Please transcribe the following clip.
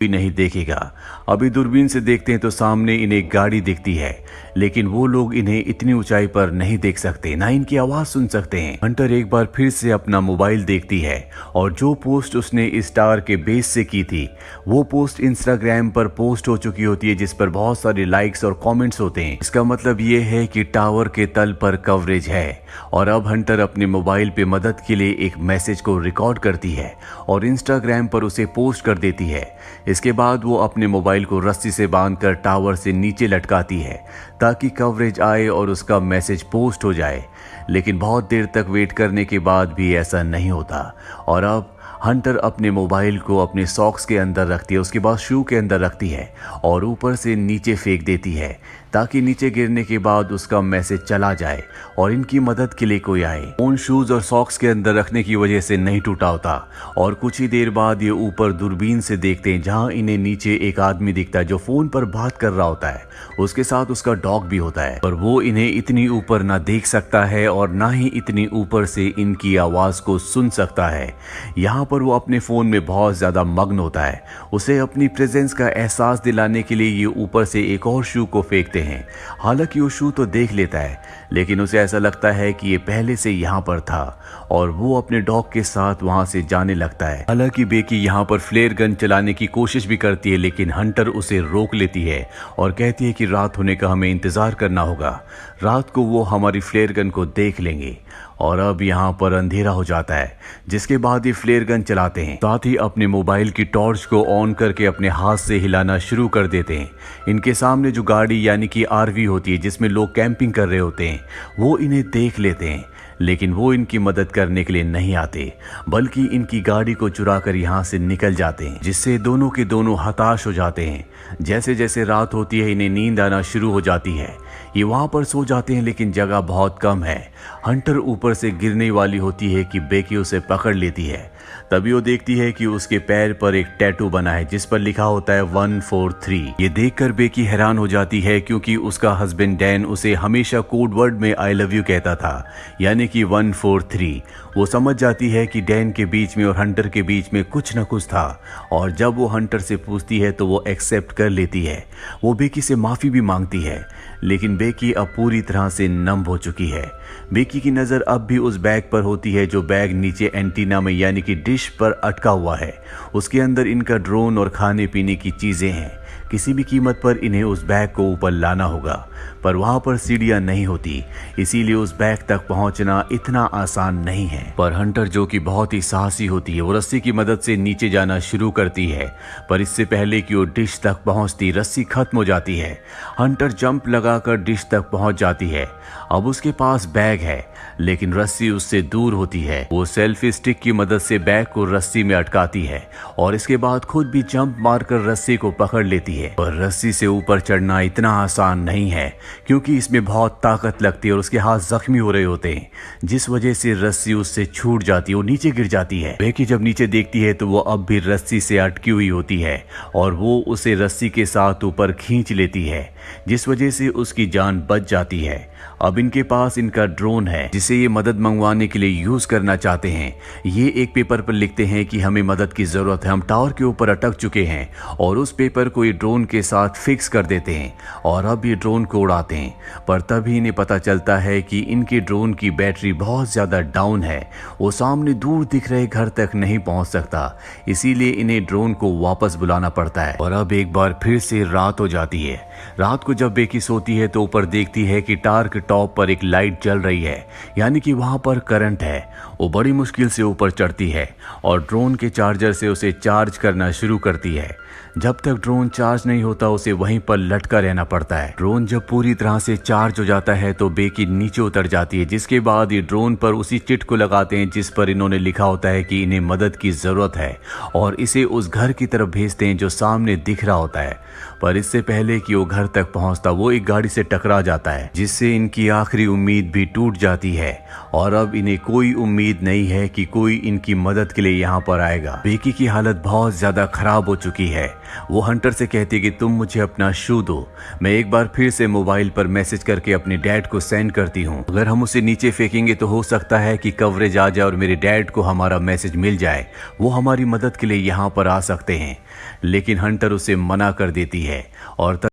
भी नहीं देखेगा। अभी दूरबीन से देखते हैं तो सामने इन्हें एक गाड़ी दिखती है, लेकिन वो लोग इन्हें इतनी ऊंचाई पर नहीं देख सकते, ना इनकी आवाज सुन सकते हैं। हंटर एक बार फिर से अपना मोबाइल देखती है और जो पोस्ट उसने इस टावर के बेस से की थी वो पोस्ट इंस्टाग्राम पर पोस्ट हो चुकी होती है, जिस पर बहुत सारे लाइक्स और कमेंट्स होते हैं। इसका मतलब ये है कि टावर के तल पर कवरेज है। और अब हंटर अपने मोबाइल पे मदद के लिए एक मैसेज को रिकॉर्ड करती है और इंस्टाग्राम पर उसे पोस्ट कर देती है। इसके बाद वो अपने मोबाइल को रस्सी से बांधकर टावर से नीचे लटकाती है ताकि कवरेज आए और उसका मैसेज पोस्ट हो जाए। लेकिन बहुत देर तक वेट करने के बाद भी ऐसा नहीं होता और अब हंटर अपने मोबाइल को अपने सॉक्स के अंदर रखती है, उसके बाद शू के अंदर रखती है और ऊपर से नीचे फेंक देती है ताकि नीचे गिरने के बाद उसका मैसेज चला जाए और इनकी मदद के लिए कोई आए। फोन शूज और सॉक्स के अंदर रखने की वजह से नहीं टूटा होता और कुछ ही देर बाद ये ऊपर दूरबीन से देखते हैं जहां इन्हें नीचे एक आदमी दिखता है जो फोन पर बात कर रहा होता है। उसके साथ उसका डॉग भी होता है, पर वो इन्हें इतनी ऊपर ना देख सकता है और ना ही इतनी ऊपर से इनकी आवाज को सुन सकता है। यहाँ पर वो अपने फोन में बहुत ज्यादा मग्न होता है। उसे अपनी प्रेजेंस का एहसास दिलाने के लिए ये ऊपर से एक और शू को फेंकते हैं। हालांकि वो शू तो देख लेता है, लेकिन उसे ऐसा लगता है कि ये पहले से यहाँ पर था और वो अपने डॉग के साथ वहां से जाने लगता है। हालांकि बेकी यहाँ पर फ्लेयर गन चलाने की कोशिश भी करती है, लेकिन हंटर उसे रोक लेती है और कहती है कि रात होने का हमें इंतजार करना होगा, रात को वो हमारी फ्लेयर गन को देख लेंगे। और अब यहाँ पर अंधेरा हो जाता है, जिसके बाद ये फ्लेयर गन चलाते हैं, साथ ही अपने मोबाइल की टॉर्च को ऑन करके अपने हाथ से हिलाना शुरू कर देते हैं। इनके सामने जो गाड़ी यानी कि आरवी होती है जिसमें लोग कैंपिंग कर रहे होते हैं वो इन्हें देख लेते हैं, लेकिन वो इनकी मदद करने के लिए नहीं आते, बल्कि इनकी गाड़ी को चुराकर यहाँ से निकल जाते हैं, जिससे दोनों के दोनों हताश हो जाते हैं। जैसे जैसे रात होती है इन्हें नींद आना शुरू हो जाती है। ये वहां पर सो जाते हैं, लेकिन जगह बहुत कम है। हंटर ऊपर से गिरने वाली होती है कि बेकी उसे पकड़ लेती है। तभी वो देखती है कि उसके पैर पर एक टैटू बना है जिस पर लिखा होता है 143। ये देखकर बेकी हैरान हो जाती है, क्योंकि उसका हस्बैंड डैन उसे हमेशा कोड वर्ड में आई लव यू कहता था, यानी कि 143। वो समझ जाती है कि डैन के बीच में और हंटर के बीच में कुछ न कुछ था, और जब वो हंटर से पूछती है तो वो एक्सेप्ट कर लेती है। वो बेकी से माफी भी मांगती है, लेकिन बेकी अब पूरी तरह से नम हो चुकी है। बेकी की नजर अब भी उस बैग पर होती है जो बैग नीचे एंटीना में यानी कि डिश पर अटका हुआ है। उसके अंदर इनका ड्रोन और खाने पीने की चीजें हैं। किसी भी कीमत पर इन्हें उस बैग को ऊपर लाना होगा, पर वहां पर सीढ़ियां नहीं होती, इसीलिए उस बैग तक पहुंचना इतना आसान नहीं है। पर हंटर, जो कि बहुत ही साहसी होती है, वो रस्सी की मदद से नीचे जाना शुरू करती है, पर इससे पहले कि वो डिश तक पहुंचती रस्सी खत्म हो जाती है। हंटर जंप लगाकर डिश तक पहुंच जाती है। अब उसके पास बैग है, लेकिन रस्सी उससे दूर होती है। वो सेल्फी स्टिक की मदद से बैग को रस्सी में अटकाती है और इसके बाद खुद भी जंप मारकर रस्सी को पकड़ लेती है। पर रस्सी से ऊपर चढ़ना इतना आसान नहीं है, क्योंकि इसमें बहुत ताकत लगती है और उसके हाथ जख्मी हो रहे होते हैं, जिस वजह से रस्सी उससे छूट जाती है, वो नीचे गिर जाती है। बेकी जब नीचे देखती है तो वो अब भी रस्सी से अटकी हुई होती है और वो उसे रस्सी के साथ ऊपर खींच लेती है, जिस वजह से उसकी जान बच जाती है। अब इनके पास इनका ड्रोन है जिसे ये मदद मंगवाने के लिए यूज करना चाहते हैं। ये एक पेपर पर लिखते हैं कि हमें मदद की जरूरत है, हम टावर के ऊपर अटक चुके हैं, और उस पेपर को ये ड्रोन के साथ फिक्स कर देते हैं और अब ये ड्रोन को उड़ाते हैं। पर तभी इन्हें पता चलता है कि इनके ड्रोन की बैटरी बहुत ज्यादा डाउन है, वो सामने दूर दिख रहे घर तक नहीं पहुंच सकता, इसीलिए इन्हें ड्रोन को वापस बुलाना पड़ता है। और अब एक बार फिर से रात हो जाती है। रात को जब बेकी सोती है तो ऊपर देखती है कि टावर के टॉप पर एक लाइट जल रही है, यानी कि वहां पर करंट है। वो बड़ी मुश्किल से ऊपर चढ़ती है और ड्रोन के चार्जर से उसे चार्ज करना शुरू करती है। जब तक ड्रोन चार्ज नहीं होता उसे वहीं पर लटका रहना पड़ता है। ड्रोन जब पूरी तरह से चार्ज हो जाता है तो बेकी नीचे उतर जाती है, जिसके बाद ये ड्रोन पर उसी चिट को लगाते हैं जिस पर इन्होंने लिखा होता है कि इन्हें मदद की जरूरत है, और इसे उस घर की तरफ भेजते हैं जो सामने दिख रहा होता है। पर इससे पहले कि वो घर तक पहुंचता वो एक गाड़ी से टकरा जाता है, जिससे इनकी आखिरी उम्मीद भी टूट जाती है और अब इन्हें कोई उम्मीद उम्मीद नहीं है कि कोई इनकी मदद के लिए यहाँ पर आएगा। बेकी की हालत बहुत ज्यादा खराब हो चुकी है। वो हंटर से कहती है कि तुम मुझे अपना शू दो। मैं एक बार फिर से मोबाइल पर मैसेज करके अपने डैड को सेंड करती हूँ। अगर हम उसे नीचे फेंकेंगे तो हो सकता है कि कवरेज आ जाए और मेरे डैड को हमारा मैसेज मिल जाए। वो हमारी मदद के लिए यहाँ पर आ सकते हैं। लेकिन हंटर उसे मना कर देती है और